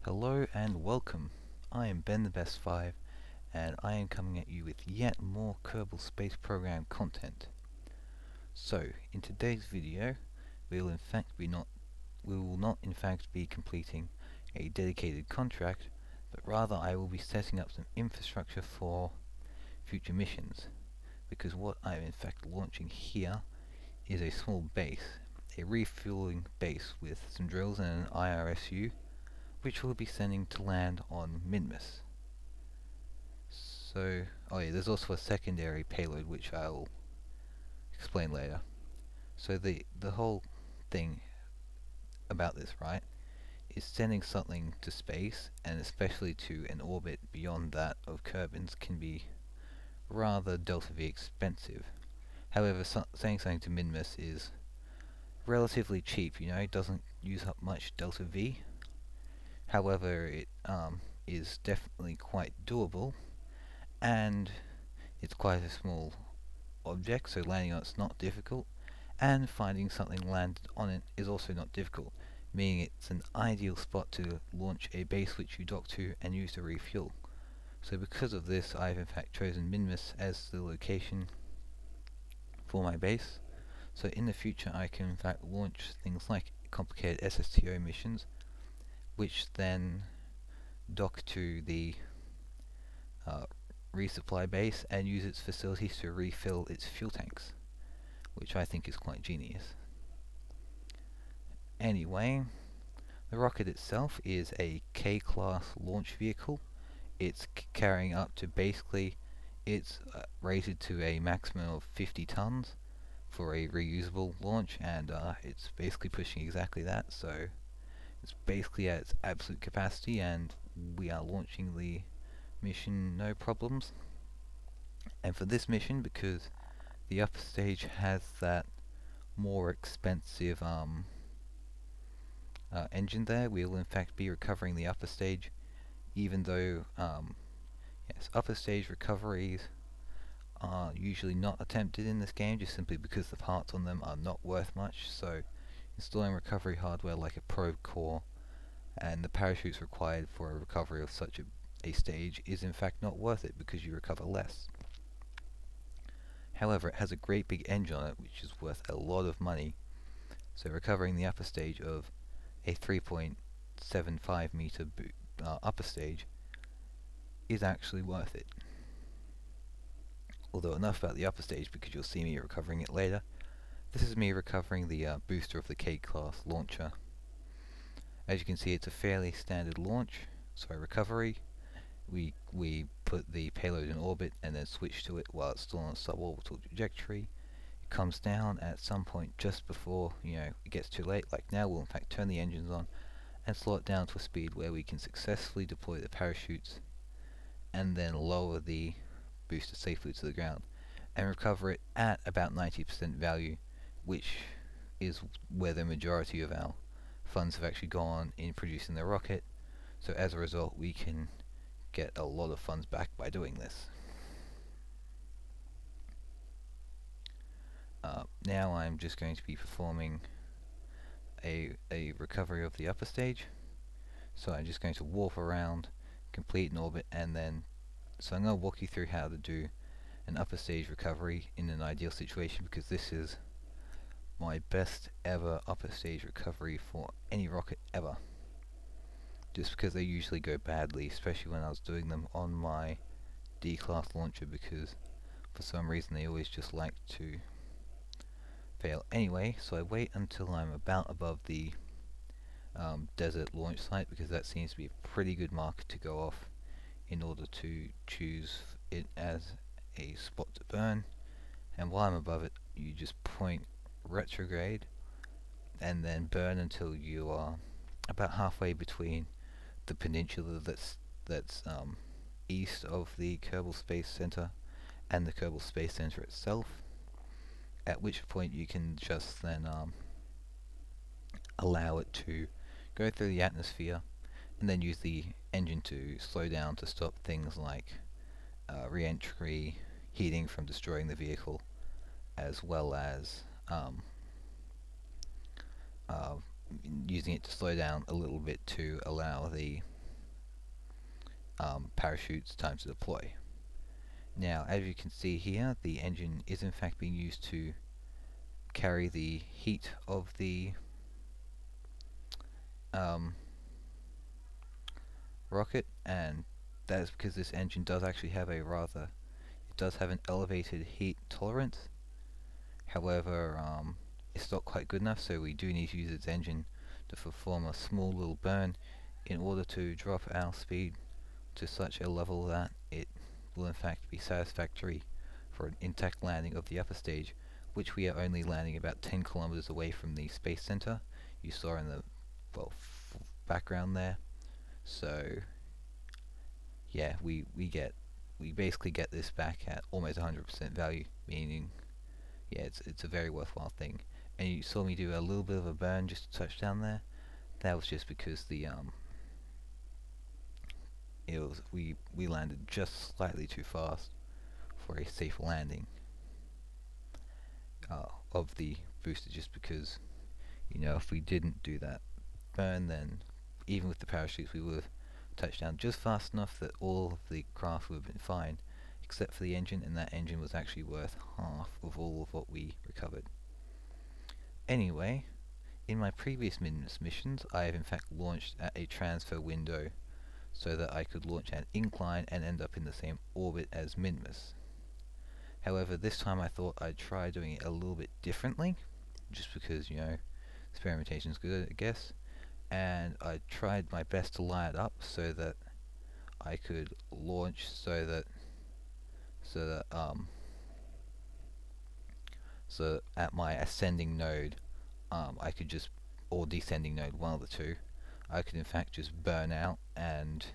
Hello and welcome. I am Ben the Best 5 and I am coming at you with yet more Kerbal Space Program content. So, in today's video, we will not in fact be completing a dedicated contract, but rather I will be setting up some infrastructure for future missions, because what I am in fact launching here is a small base, a refueling base with some drills and an IRSU, which we'll be sending to land on Minmus. So, oh yeah, there's also a secondary payload which I'll explain later. So the whole thing about this, right, is sending something to space, and especially to an orbit beyond that of Kerbin's, can be rather delta V expensive. However, sending something to Minmus is relatively cheap, it doesn't use up much delta V. However, it is definitely quite doable, and it's quite a small object, so landing on it's not difficult, and finding something landed on it is also not difficult, meaning it's an ideal spot to launch a base which you dock to and use to refuel. So because of this, I've in fact chosen Minmus as the location for my base. So in the future I can in fact launch things like complicated SSTO missions, which then dock to the resupply base and use its facilities to refill its fuel tanks, which I think is quite genius. Anyway, the rocket itself is a K-class launch vehicle. It's carrying up to basically, it's rated to a maximum of 50 tons for a reusable launch, and it's basically pushing exactly that, so it's basically at its absolute capacity, and we are launching the mission no problems. And for this mission, because the upper stage has that more expensive engine there, we will in fact be recovering the upper stage, even though yes, upper stage recoveries are usually not attempted in this game, just simply because the parts on them are not worth much. So installing recovery hardware like a probe core and the parachutes required for a recovery of such a stage is in fact not worth it, because you recover less. However, it has a great big engine on it which is worth a lot of money, so recovering the upper stage of a 3.75 meter upper stage is actually worth it. Although enough about the upper stage, because you'll see me recovering it later. This is me recovering the booster of the K-class launcher. As you can see, it's a fairly standard launch. So recovery, we put the payload in orbit and then switch to it while it's still on a suborbital trajectory. It comes down at some point just before it gets too late. Like now, we'll in fact turn the engines on and slow it down to a speed where we can successfully deploy the parachutes and then lower the booster safely to the ground and recover it at about 90% value, which is where the majority of our funds have actually gone in producing the rocket. So as a result, we can get a lot of funds back by doing this. Now I'm just going to be performing a recovery of the upper stage. So I'm just going to warp around, complete an orbit, and then so I'm going to walk you through how to do an upper stage recovery in an ideal situation, because this is my best ever upper stage recovery for any rocket ever. Just because they usually go badly, especially when I was doing them on my D-class launcher, because for some reason they always just like to fail. Anyway, so I wait until I'm about above the desert launch site, because that seems to be a pretty good marker to go off in order to choose it as a spot to burn. And while I'm above it, you just point retrograde and then burn until you are about halfway between the peninsula that's east of the Kerbal Space Center and the Kerbal Space Center itself, at which point you can just then allow it to go through the atmosphere and then use the engine to slow down to stop things like re-entry, heating from destroying the vehicle, as well as using it to slow down a little bit to allow the parachute's time to deploy. Now, as you can see here, the engine is in fact being used to carry the heat of the rocket, and that is because this engine does actually have it does have an elevated heat tolerance. However, it's not quite good enough, so we do need to use its engine to perform a small little burn in order to drop our speed to such a level that it will in fact be satisfactory for an intact landing of the upper stage, which we are only landing about 10 kilometers away from the space center you saw in the background there. So yeah, we basically get this back at almost 100% value, meaning yeah, it's a very worthwhile thing. And you saw me do a little bit of a burn just to touch down there. That was just because we landed just slightly too fast for a safe landing of the booster, just because if we didn't do that burn, then even with the parachutes we would have touched down just fast enough that all of the craft would have been fine except for the engine, and that engine was actually worth half of all of what we recovered. Anyway, in my previous Minmus missions I have in fact launched at a transfer window so that I could launch at an incline and end up in the same orbit as Minmus. However, this time I thought I'd try doing it a little bit differently, just because, experimentation's good, I guess. And I tried my best to line it up so that I could launch so that at my ascending node, I could just, or descending node, one of the two, I could in fact just burn out and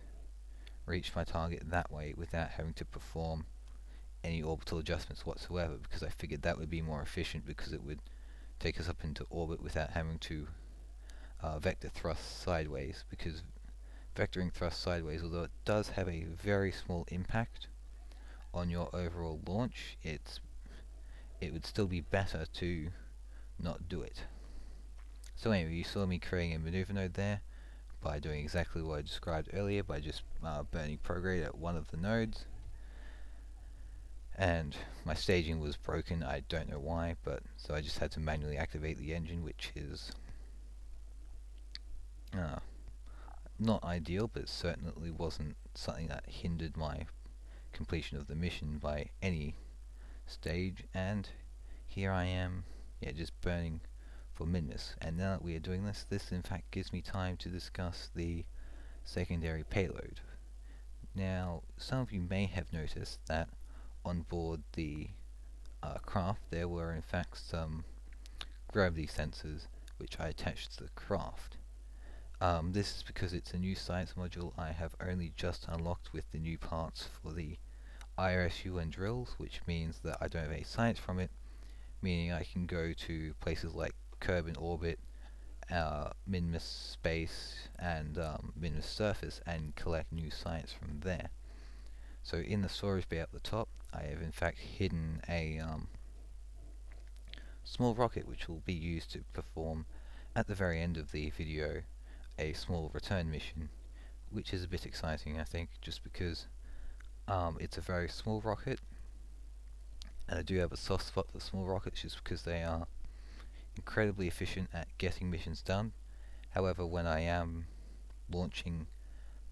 reach my target that way without having to perform any orbital adjustments whatsoever, because I figured that would be more efficient, because it would take us up into orbit without having to vector thrust sideways, because vectoring thrust sideways, although it does have a very small impact on your overall launch, it would still be better to not do it. So anyway, you saw me creating a maneuver node there by doing exactly what I described earlier, by just burning prograde at one of the nodes. And my staging was broken, I don't know why, but so I just had to manually activate the engine, which is not ideal, but certainly wasn't something that hindered my completion of the mission by any stage. And here I am, just burning for Minmus. And now that we are doing this in fact gives me time to discuss the secondary payload. Now, some of you may have noticed that on board the craft there were in fact some gravity sensors which I attached to the craft. This is because it's a new science module I have only just unlocked with the new parts for the IRSU and drills, which means that I don't have any science from it, meaning I can go to places like Kerbin Orbit, Minmus Space, and Minmus Surface and collect new science from there. So in the storage bay at the top, I have in fact hidden a small rocket which will be used to perform, at the very end of the video, a small return mission, which is a bit exciting, I think, just because it's a very small rocket, and I do have a soft spot for small rockets just because they are incredibly efficient at getting missions done. However, when I am launching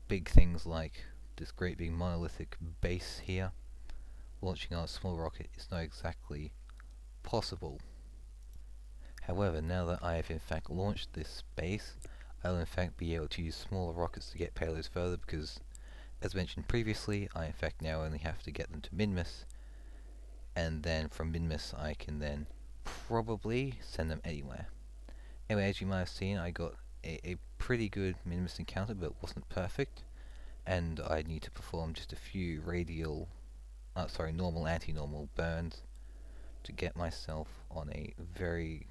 big things like this great big monolithic base here, launching on a small rocket is not exactly possible. However, now that I have in fact launched this base, I'll in fact be able to use smaller rockets to get payloads further, because as mentioned previously, I in fact now only have to get them to Minmus, and then from Minmus I can then probably send them anywhere. Anyway, as you might have seen, I got a pretty good Minmus encounter, but it wasn't perfect, and I need to perform just a few normal anti-normal burns to get myself on a very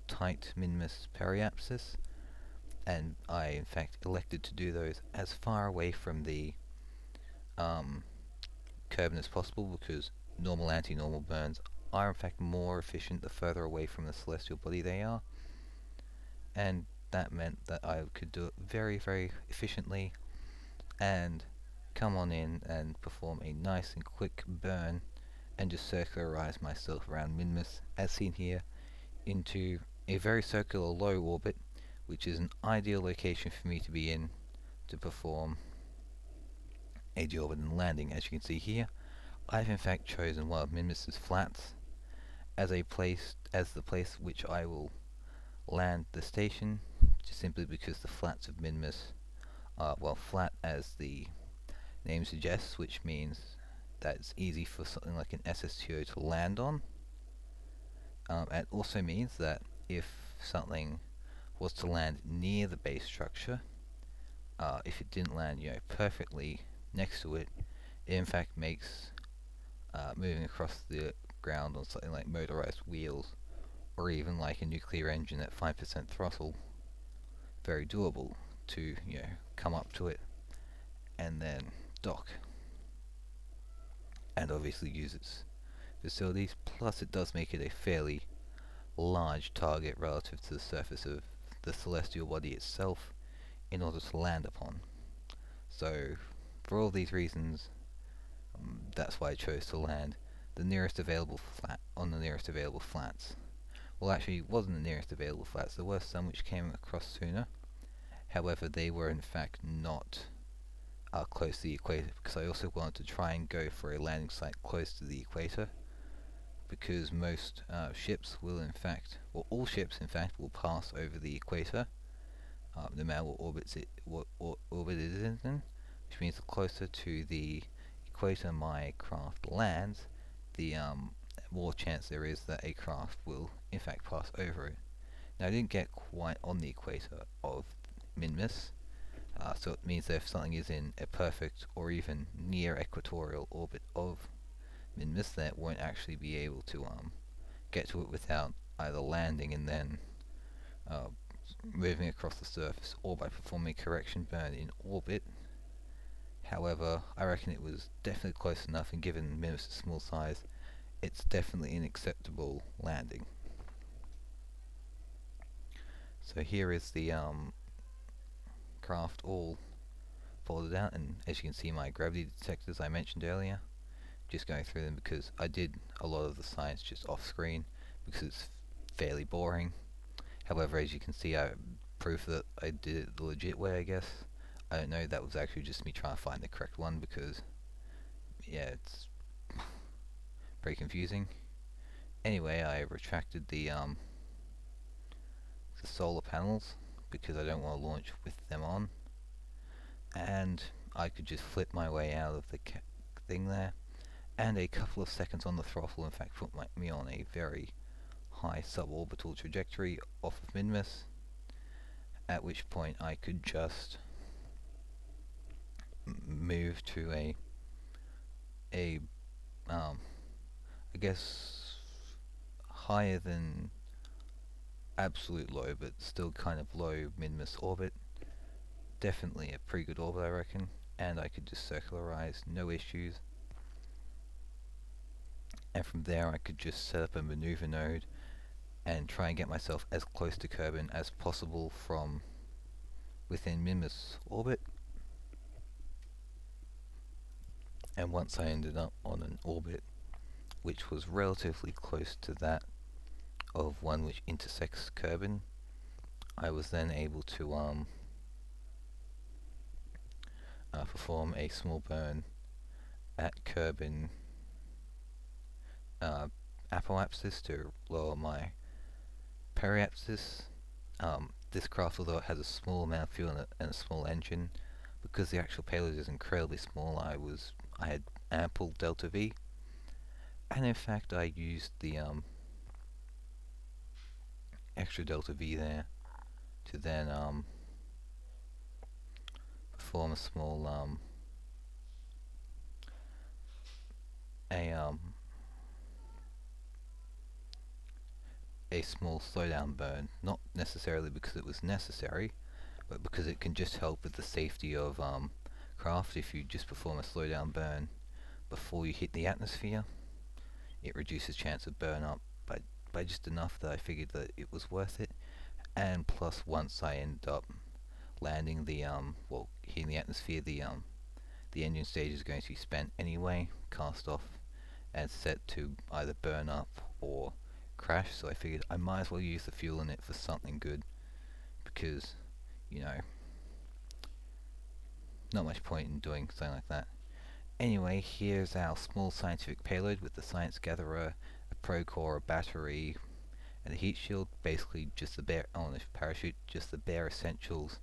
tight Minmus periapsis, and I in fact elected to do those as far away from the Kerbin as possible, because normal anti-normal burns are in fact more efficient the further away from the celestial body they are. And that meant that I could do it very, very efficiently and come on in and perform a nice and quick burn and just circularize myself around Minmus, as seen here, into a very circular low orbit, which is an ideal location for me to be in to perform a deorbital landing. As you can see here, I've in fact chosen one of Minmus's flats as the place which I will land the station, just simply because the flats of Minmus are, well, flat as the name suggests, which means that it's easy for something like an SSTO to land on. It also means that if something was to land near the base structure, if it didn't land, perfectly next to it, it in fact makes moving across the ground on something like motorized wheels, or even like a nuclear engine at 5% throttle, very doable to come up to it and then dock, and obviously use its facilities. Plus, it does make it a fairly large target relative to the surface of the celestial body itself in order to land upon. So, for all these reasons, that's why I chose to land the nearest available flat on the nearest available flats. Well, actually, it wasn't the nearest available flats. There were some which came across sooner. However, they were in fact not close to the equator, because I also wanted to try and go for a landing site close to the equator, because most ships will in fact, or all ships in fact, will pass over the equator, no matter what orbit it is in, which means the closer to the equator my craft lands, the more chance there is that a craft will in fact pass over it. Now, I didn't get quite on the equator of Minmus, so it means that if something is in a perfect or even near equatorial orbit of Minmus, then it won't actually be able to get to it without either landing and then moving across the surface, or by performing a correction burn in orbit. However, I reckon it was definitely close enough, and given Minmus' small size, it's definitely an acceptable landing. So here is the craft all folded out, and as you can see, my gravity detectors I mentioned earlier, just going through them because I did a lot of the science just off screen because it's fairly boring. However, as you can see, I proof that I did it the legit way, I guess. I don't know, that was actually just me trying to find the correct one, because yeah, it's pretty confusing. Anyway, I retracted the solar panels because I don't want to launch with them on, and I could just flip my way out of the thing there, and a couple of seconds on the throttle in fact put me on a very high suborbital trajectory off of Minmus, at which point I could just move to a I guess higher than absolute low, but still kind of low Minmus orbit. Definitely a pretty good orbit, I reckon, and I could just circularize, no issues. And from there I could just set up a maneuver node and try and get myself as close to Kerbin as possible from within Minmus orbit. And once I ended up on an orbit which was relatively close to that of one which intersects Kerbin, I was then able to perform a small burn at Kerbin apoapsis to lower my periapsis. This craft, although it has a small amount of fuel and a small engine, because the actual payload is incredibly small, I had ample delta V, and in fact I used the extra delta V there to then perform a small a small slowdown burn, not necessarily because it was necessary, but because it can just help with the safety of craft. If you just perform a slowdown burn before you hit the atmosphere, it reduces chance of burn up by just enough that I figured that it was worth it. and plus once I end up landing the well, hitting the atmosphere, the engine stage is going to be spent anyway, cast off and set to either burn up or crash. So I figured I might as well use the fuel in it for something good, because, you know, not much point in doing something like that. Anyway, here's our small scientific payload with the science gatherer, a pro core, a battery, and a heat shield. Basically just the bare, on the parachute, just the bare essentials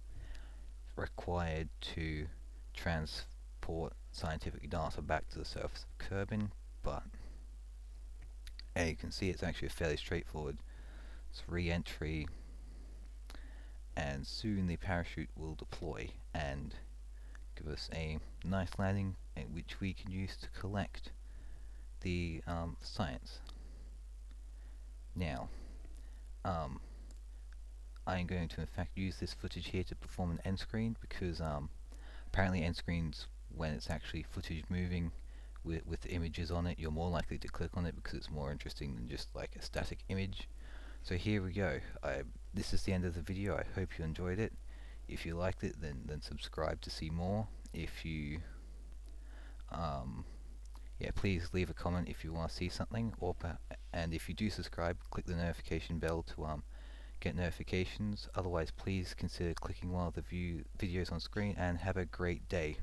required to transport scientific data back to the surface of Kerbin. But as you can see, it's actually fairly straightforward. It's re-entry, and soon the parachute will deploy and give us a nice landing, which we can use to collect the science. Now, I'm going to in fact use this footage here to perform an end screen, because apparently end screens, when it's actually footage moving with images on it, you're more likely to click on it because it's more interesting than just like a static image. So here we go. This is the end of the video. I hope you enjoyed it. If you liked it, then subscribe to see more. If you yeah, please leave a comment if you want to see something, and if you do subscribe, click the notification bell to get notifications. Otherwise, please consider clicking one of the videos on screen, and have a great day.